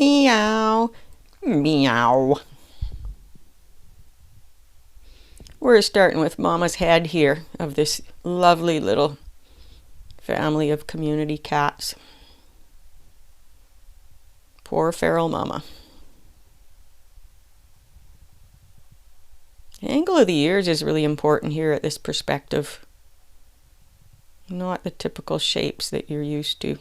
Meow. Meow. We're starting with Mama's head here of this lovely little family of community cats. Poor feral mama. The angle of the ears is really important here at this perspective. Not the typical shapes that you're used to.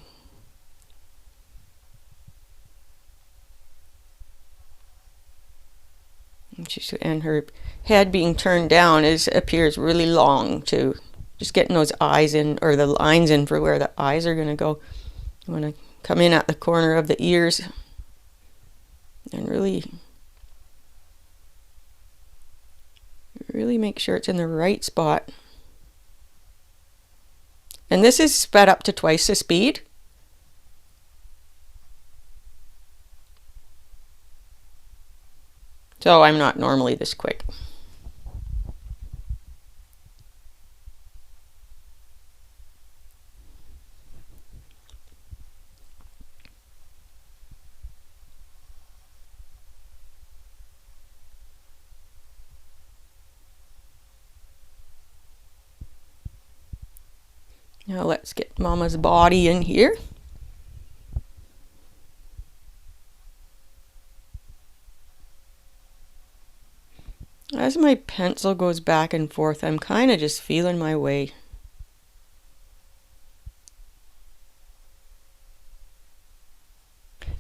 And her head being turned down appears really long too. Just getting those eyes in, or the lines in for where the eyes are going to go. You want to come in at the corner of the ears and really make sure it's in the right spot. And this is sped up to twice the speed. So I'm not normally this quick. Now let's get Mama's body in here. As my pencil goes back and forth, I'm kind of just feeling my way.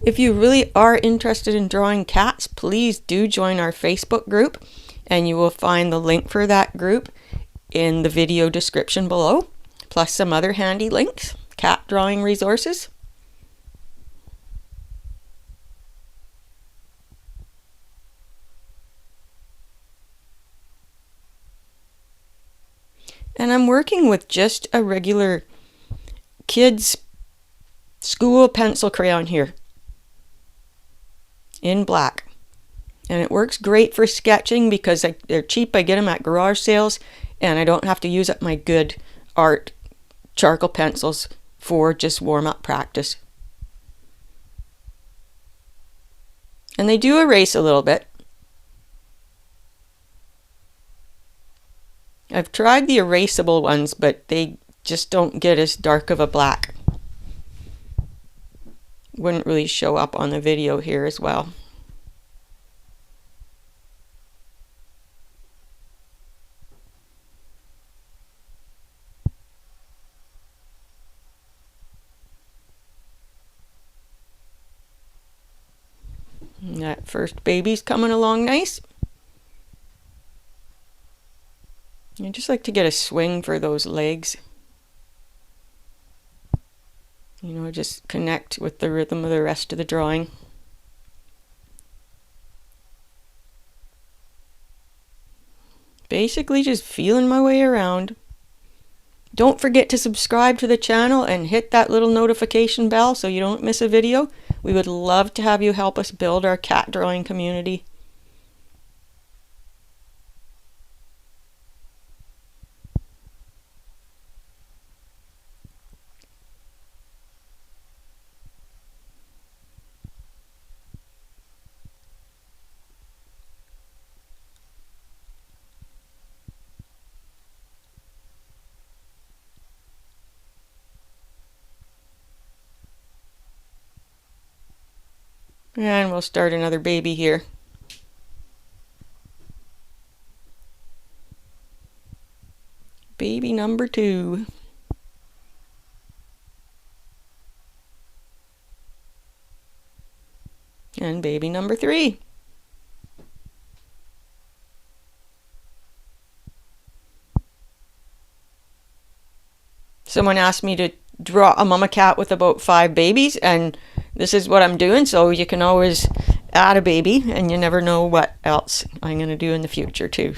If you really are interested in drawing cats, please do join our Facebook group, and you will find the link for that group in the video description below, plus some other handy links, cat drawing resources. And I'm working with just a regular kids' school pencil crayon here in black. And it works great for sketching because they're cheap. I get them at garage sales, and I don't have to use up my good art charcoal pencils for just warm-up practice. And they do erase a little bit. I've tried the erasable ones, but they just don't get as dark of a black. Wouldn't really show up on the video here as well. And that first baby's coming along nice. I just like to get a swing for those legs. You know, just connect with the rhythm of the rest of the drawing. Basically just feeling my way around. Don't forget to subscribe to the channel and hit that little notification bell so you don't miss a video. We would love to have you help us build our cat drawing community. And we'll start another baby here. Baby number 2. And baby number 3. Someone asked me to draw a mama cat with about 5 babies, and this is what I'm doing, so you can always add a baby, and you never know what else I'm going to do in the future too.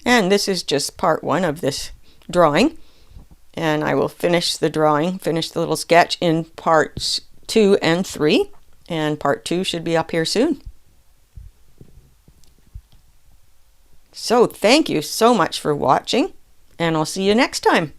And this is just part 1 of this drawing, and I will finish the drawing, finish the little sketch in parts 2 and 3, and part 2 should be up here soon. So thank you so much for watching, and I'll see you next time.